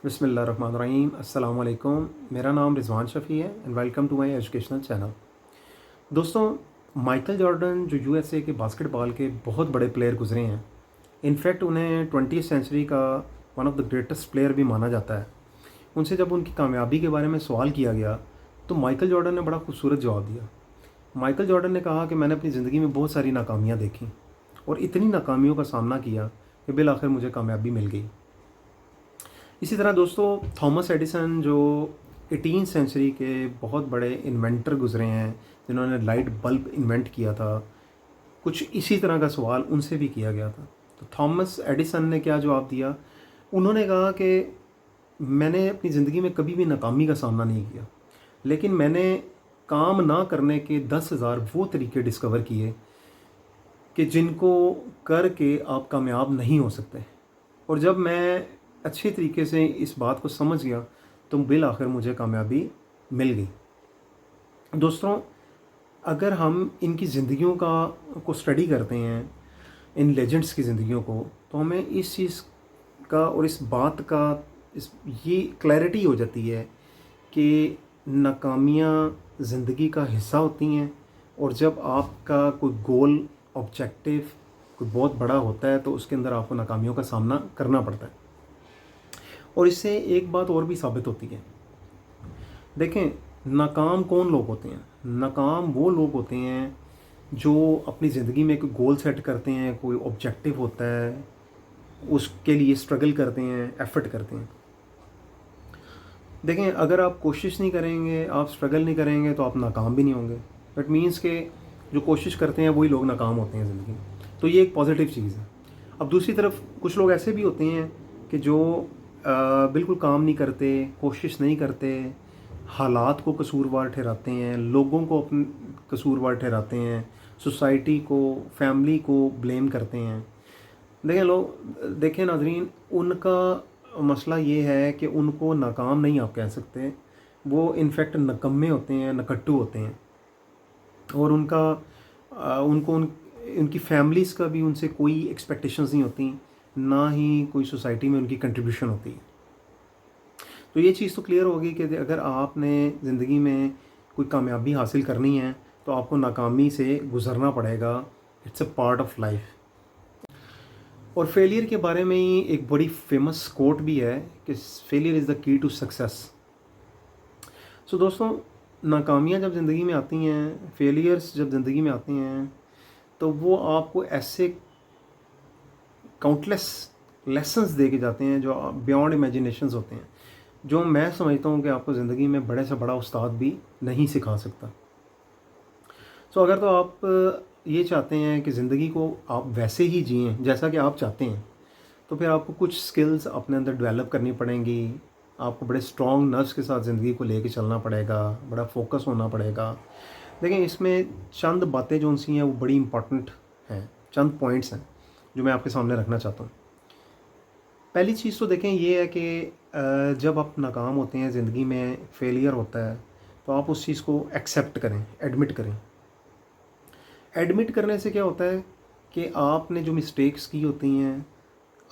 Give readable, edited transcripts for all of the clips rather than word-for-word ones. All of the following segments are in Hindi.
बिस्मिल्लाहिर्रहमानिर्रहीम अस्सलाम वालेकुम। मेरा नाम रिजवान शफ़ी है and welcome to my educational channel. दोस्तों, माइकल जॉर्डन जो यूएसए के बास्केटबॉल के बहुत बड़े प्लेयर गुजरे हैं, इनफैक्ट उन्हें 20वीं सेंचुरी का one of the greatest player भी माना जाता है। उनसे जब उनकी कामयाबी के बारे में सवाल किया गया तो माइकल जॉर्डन ने बड़ा खूबसूरत जवाब दिया। माइकल जॉर्डन ने कहा कि मैंने अपनी ज़िंदगी में बहुत सारी नाकामियाँ देखी और इतनी नाकामियों का सामना किया कि बिल आखिर मुझे कामयाबी मिल गई। इसी तरह दोस्तों, थॉमस एडिसन जो 18वीं सेंचुरी के बहुत बड़े इन्वेंटर गुजरे हैं, जिन्होंने लाइट बल्ब इन्वेंट किया था, कुछ इसी तरह का सवाल उनसे भी किया गया था। तो थॉमस एडिसन ने क्या जवाब दिया? उन्होंने कहा कि मैंने अपनी ज़िंदगी में कभी भी नाकामी का सामना नहीं किया, लेकिन मैंने काम ना करने के 10,000 वो तरीके डिस्कवर किए कि जिनको करके आप कामयाब नहीं हो सकते। और जब मैं अच्छे तरीके से इस बात को समझ गया तो बिल आखिर मुझे कामयाबी मिल गई। दोस्तों, अगर हम इनकी ज़िंदगियों को स्टडी करते हैं, इन लेजेंड्स की ज़िंदगियों को, तो हमें इस चीज़ का और इस बात का इस ये क्लैरिटी हो जाती है कि नाकामियाँ ज़िंदगी का हिस्सा होती हैं। और जब आपका कोई गोल, ऑब्जेक्टिव कोई बहुत बड़ा होता है तो उसके अंदर आपको नाकामियों का सामना करना पड़ता है। और इससे एक बात और भी साबित होती है। देखें, नाकाम कौन लोग होते हैं? नाकाम वो लोग होते हैं जो अपनी ज़िंदगी में कोई गोल सेट करते हैं, कोई ऑब्जेक्टिव होता है, उसके लिए स्ट्रगल करते हैं, एफ़र्ट करते हैं। देखें, अगर आप कोशिश नहीं करेंगे, आप स्ट्रगल नहीं करेंगे तो आप नाकाम भी नहीं होंगे। दैट मीन्स के जो कोशिश करते हैं वही लोग नाकाम होते हैं ज़िंदगी में। तो ये एक पॉजिटिव चीज़ है। अब दूसरी तरफ कुछ लोग ऐसे भी होते हैं कि जो बिल्कुल काम नहीं करते, कोशिश नहीं करते, हालात को कसूरवार ठहराते हैं, लोगों को अपन कसूरवार ठहराते हैं, सोसाइटी को, फैमिली को ब्लेम करते हैं। देखें नाज़रीन, उनका मसला ये है कि उनको नाकाम नहीं आप कह सकते, वो इनफैक्ट नकम्मे होते हैं, नकट्टू होते हैं। और उनकी फैमिलीज़ का भी उनसे कोई एक्सपेक्टेशंस नहीं होती, ना ही कोई सोसाइटी में उनकी कंट्रीब्यूशन होती है। तो ये चीज़ तो क्लियर होगी कि अगर आपने ज़िंदगी में कोई कामयाबी हासिल करनी है तो आपको नाकामी से गुज़रना पड़ेगा। It's a part of life. और फेलियर के बारे में ही एक बड़ी फेमस कोट भी है कि failure is the key to success. So दोस्तों, नाकामियाँ जब ज़िंदगी में आती हैं, फेलियर्स जब ज़िंदगी में आते हैं, तो वो आपको ऐसे काउंटलेस लेसन्स दे के जाते हैं जो बियॉन्ड इमेजिनेशंस होते हैं, जो मैं समझता हूँ कि आपको ज़िंदगी में बड़े से बड़ा उस्ताद भी नहीं सिखा सकता। सो अगर तो आप ये चाहते हैं कि ज़िंदगी को आप वैसे ही जिएँ जैसा कि आप चाहते हैं, तो फिर आपको कुछ स्किल्स अपने अंदर डेवलप करनी पड़ेंगी। आपको बड़े स्ट्रॉन्ग नर्व्स के साथ ज़िंदगी को लेके चलना पड़ेगा, बड़ा फोकस होना पड़ेगा। देखिए, इसमें चंद बातें जो सी हैं वो बड़ी इंपॉर्टेंट हैं, चंद पॉइंट्स हैं जो मैं आपके सामने रखना चाहता हूँ। पहली चीज़ तो देखें ये है कि जब आप नाकाम होते हैं, ज़िंदगी में फेलियर होता है, तो आप उस चीज़ को एक्सेप्ट करें, एडमिट करें। एडमिट करने से क्या होता है कि आपने जो मिस्टेक्स की होती हैं,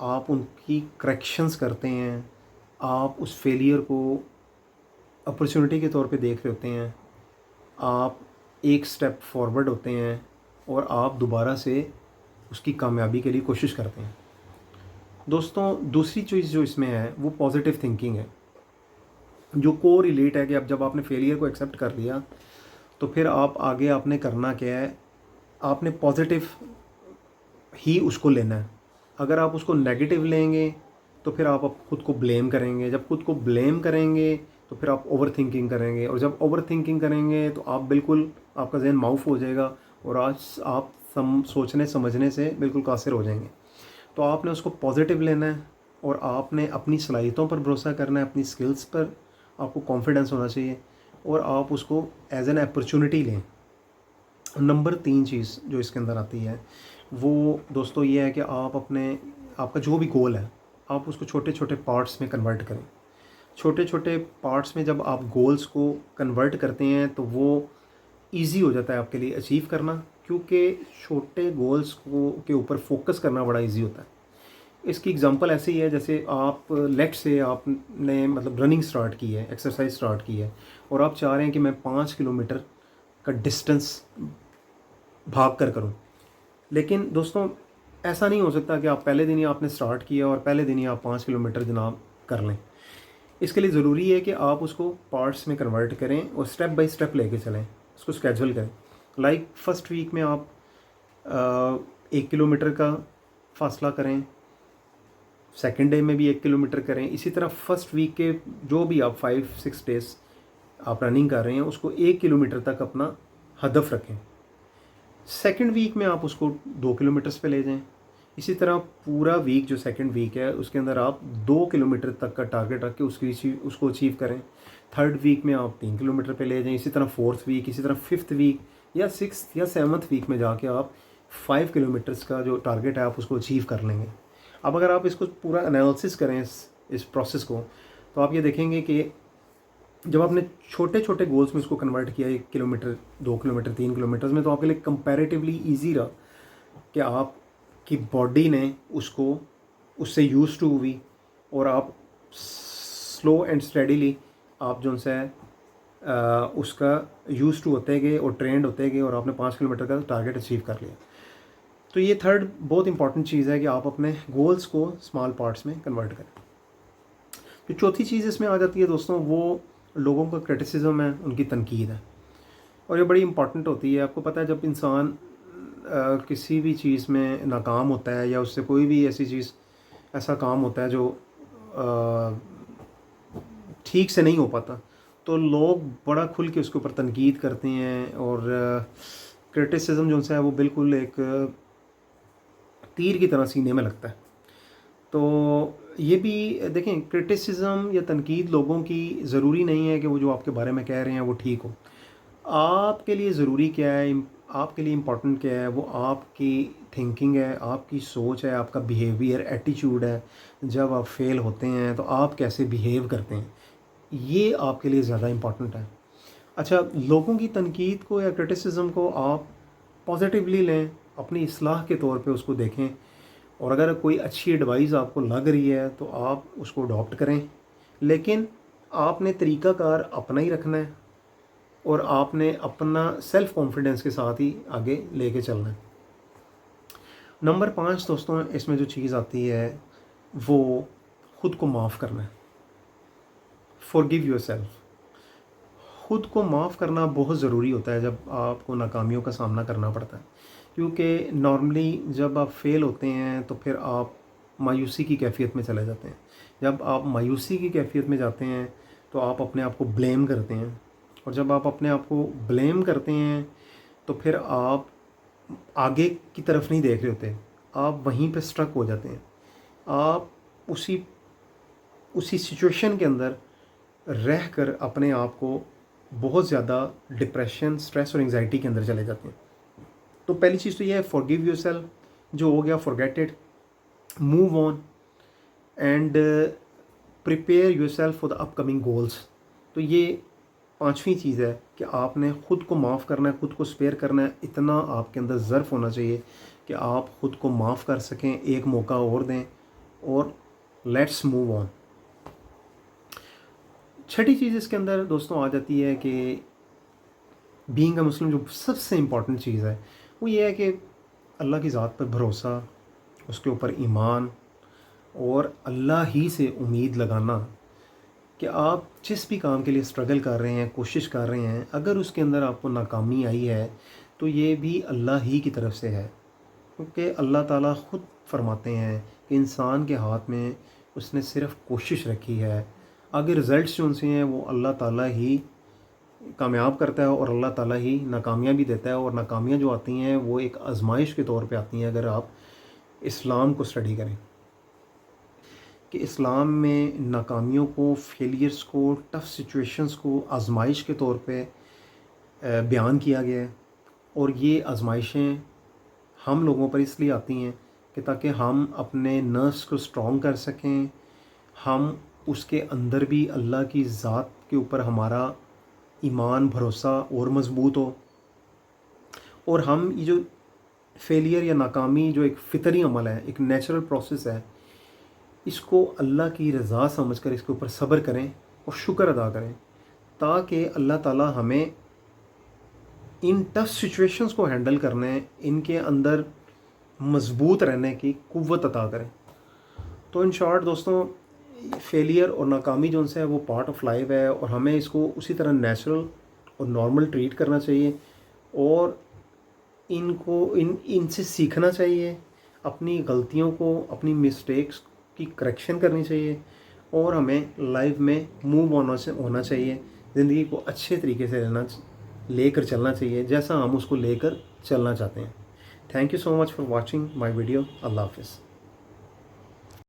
आप उनकी करेक्शंस करते हैं, आप उस फेलियर को अपॉर्चुनिटी के तौर पे देख रहे होते हैं, आप एक स्टेप फॉरवर्ड होते हैं और आप दोबारा से उसकी कामयाबी के लिए कोशिश करते हैं। दोस्तों, दूसरी चीज़ जो इसमें है वो पॉजिटिव थिंकिंग है, जो को रिलेट है कि अब जब आपने फेलियर को एक्सेप्ट कर लिया तो फिर आप आगे आपने करना क्या है, आपने पॉजिटिव ही उसको लेना है। अगर आप उसको नेगेटिव लेंगे तो फिर आप खुद को ब्लेम करेंगे। जब खुद को ब्लेम करेंगे तो फिर आप ओवर थिंकिंग करेंगे, और जब ओवर थिंकिंग करेंगे तो आप बिल्कुल, आपका जहन माउफ हो जाएगा और आज आप सोचने समझने से बिल्कुल कासिर हो जाएंगे। तो आपने उसको पॉजिटिव लेना है और आपने अपनी सलाहियतों पर भरोसा करना है, अपनी स्किल्स पर आपको कॉन्फिडेंस होना चाहिए और आप उसको एज एन अपॉर्चुनिटी लें। नंबर 3 चीज़ जो इसके अंदर आती है वो दोस्तों ये है कि आपका जो भी गोल है, आप उसको छोटे छोटे पार्ट्स में कन्वर्ट करें। छोटे छोटे पार्ट्स में जब आप गोल्स को कन्वर्ट करते हैं तो वो ईज़ी हो जाता है आपके लिए अचीव करना, क्योंकि छोटे गोल्स को के ऊपर फोकस करना बड़ा ईजी होता है। इसकी एग्जांपल ऐसे ही है, जैसे आप लेट से आपने मतलब रनिंग स्टार्ट की है, एक्सरसाइज स्टार्ट की है, और आप चाह रहे हैं कि मैं 5 किलोमीटर का डिस्टेंस भाग कर करूं। लेकिन दोस्तों ऐसा नहीं हो सकता कि आप पहले दिन ही आपने स्टार्ट किया और पहले दिन ही आप 5 किलोमीटर जनाब कर लें। इसके लिए ज़रूरी है कि आप उसको पार्ट्स में कन्वर्ट करें और स्टेप बाय स्टेप लेके चलें, उसको स्केड्यूल करें। लाइक फ़र्स्ट वीक में आप 1 किलोमीटर का फासला करें, सेकेंड डे में भी 1 किलोमीटर करें। इसी तरह फर्स्ट वीक के जो भी आप 5-6 डेज आप रनिंग कर रहे हैं उसको 1 किलोमीटर तक अपना हदफ रखें। सेकेंड वीक में आप उसको 2 किलोमीटर्स पे ले जाएं। इसी तरह पूरा वीक जो सेकेंड वीक है उसके अंदर आप 2 किलोमीटर तक का टारगेट रख के उसको अचीव करें। थर्ड वीक में आप 3 किलोमीटर पे ले जाएं। इसी तरह फोर्थ वीक, इसी तरह फिफ्थ वीक या सिक्स्थ या सेवन्थ वीक में जाके आप 5 किलोमीटर्स का जो टारगेट है आप उसको अचीव कर लेंगे। अब अगर आप इसको पूरा एनालिसिस करें इस प्रोसेस को, तो आप ये देखेंगे कि जब आपने छोटे छोटे गोल्स में इसको कन्वर्ट किया 1 किलोमीटर, 2 किलोमीटर, 3 किलोमीटर्स में, तो आपके लिए कंपैरेटिवली ईजी रहा कि आपकी बॉडी ने उससे यूज़ टू हुई और आप स्लो एंड स्टेडीली आप जो है उसका यूज़ टू होते गए और ट्रेंड होते गए और आपने 5 किलोमीटर का टारगेट अचीव कर लिया। तो ये थर्ड बहुत इंपॉर्टेंट चीज़ है कि आप अपने गोल्स को स्मॉल पार्ट्स में कन्वर्ट करें। जो चौथी चीज़ इसमें आ जाती है दोस्तों, वो लोगों का क्रिटिसिज्म है, उनकी तनकीद है, और ये बड़ी इंपॉर्टेंट होती है। आपको पता है जब इंसान किसी भी चीज़ में नाकाम होता है या उससे कोई भी ऐसा काम होता है जो ठीक से नहीं हो पाता, तो लोग बड़ा खुल के उसके ऊपर तनकीद करते हैं, और क्रिटिसिज्म जो है वो बिल्कुल एक तीर की तरह सीने में लगता है। तो ये भी देखें, क्रिटिसिज्म या तनकीद लोगों की ज़रूरी नहीं है कि वो जो आपके बारे में कह रहे हैं वो ठीक हो। आपके लिए ज़रूरी क्या है, आपके लिए इम्पोर्टेंट क्या है, वो आपकी थिंकिंग है, आपकी सोच है, आपका बिहेवियर, एटीट्यूड है। जब आप फेल होते हैं तो आप कैसे बिहेव करते हैं, ये आपके लिए ज़्यादा इम्पोर्टेंट है। अच्छा, लोगों की तनकीद को या क्रिटिसिज्म को आप पॉजिटिवली लें, अपनी इस्लाह के तौर पे उसको देखें, और अगर कोई अच्छी एडवाइस आपको लग रही है तो आप उसको अडॉप्ट करें। लेकिन आपने तरीक़ाकार अपना ही रखना है और आपने अपना सेल्फ़ कॉन्फिडेंस के साथ ही आगे लेके चलना है। नंबर 5 दोस्तों, इसमें जो चीज़ आती है वो ख़ुद को माफ़ करना है। Forgive yourself. ख़ुद को माफ़ करना बहुत ज़रूरी होता है जब आपको नाकामियों का सामना करना पड़ता है, क्योंकि नॉर्मली जब आप फेल होते हैं तो फिर आप मायूसी की कैफ़ियत में चले जाते हैं। जब आप मायूसी की कैफ़ियत में जाते हैं तो आप अपने आप को ब्लेम करते हैं, और जब आप अपने आप को ब्लेम करते हैं तो फिर आप आगे की तरफ नहीं देख रहे होते, आप वहीं पे स्ट्रक हो जाते हैं। आप उसी सिचुएशन के अंदर रह कर अपने आप को बहुत ज़्यादा डिप्रेशन, स्ट्रेस और एंग्जाइटी के अंदर चले जाते हैं। तो पहली चीज़ तो ये है, फॉरगिव योरसेल्फ। जो हो गया forget it, move on and prepare yourself for the upcoming goals. तो ये 5वीं चीज़ है कि आपने ख़ुद को माफ़ करना है, ख़ुद को स्पेयर करना है। इतना आपके अंदर ज़र्फ़ होना चाहिए कि आप ख़ुद को माफ़ कर सकें, एक मौका और दें, और लेट्स मूव ऑन। छठी चीज़ इसके अंदर दोस्तों आ जाती है कि बीइंग अ मुस्लिम जो सबसे इम्पॉर्टेंट चीज़ है वो ये है कि अल्लाह की ज़ात पर भरोसा, उसके ऊपर ईमान, और अल्लाह ही से उम्मीद लगाना कि आप जिस भी काम के लिए स्ट्रगल कर रहे हैं, कोशिश कर रहे हैं, अगर उसके अंदर आपको नाकामी आई है तो ये भी अल्लाह ही की तरफ से है। क्योंकि अल्लाह ताला ख़ुद फरमाते हैं कि इंसान के हाथ में उसने सिर्फ़ कोशिश रखी है, आगे रिज़ल्ट्स जो उनसे हैं वो अल्लाह ताला ही कामयाब करता है और अल्लाह ताला ही नाकामियाँ भी देता है। और नाकामियाँ जो आती हैं वो एक आजमाइश के तौर पे आती हैं। अगर आप इस्लाम को स्टडी करें कि इस्लाम में नाकामियों को, फेलियर्स को, टफ़ सिचुएशंस को आजमाइश के तौर पे बयान किया गया है, और ये आजमाइशें हम लोगों पर इसलिए आती हैं कि ताकि हम अपने नर्व्स को स्ट्रॉन्ग कर सकें, हम उसके अंदर भी अल्लाह की ज़ात के ऊपर हमारा ईमान, भरोसा और मज़बूत हो, और हम ये जो फेलियर या नाकामी जो एक फ़ितरी अमल है, एक नेचुरल प्रोसेस है, इसको अल्लाह की रज़ा समझकर इसके ऊपर सब्र करें और शुक्र अदा करें, ताकि अल्लाह ताला हमें इन टफ सिचुएशंस को हैंडल करने, इनके अंदर मज़बूत रहने की क़ुव्वत अता करें। तो इन शॉर्ट दोस्तों, फेलियर और नाकामी जो है वो पार्ट ऑफ लाइफ है, और हमें इसको उसी तरह नेचुरल और नॉर्मल ट्रीट करना चाहिए, और इनसे सीखना चाहिए, अपनी गलतियों को, अपनी मिस्टेक्स की करेक्शन करनी चाहिए, और हमें लाइफ में मूव होना चाहिए, ज़िंदगी को अच्छे तरीके से लेकर चलना चाहिए, जैसा हम उसको लेकर चलना चाहते हैं। Thank you so much for watching my video. अल्लाह हाफ़िज़।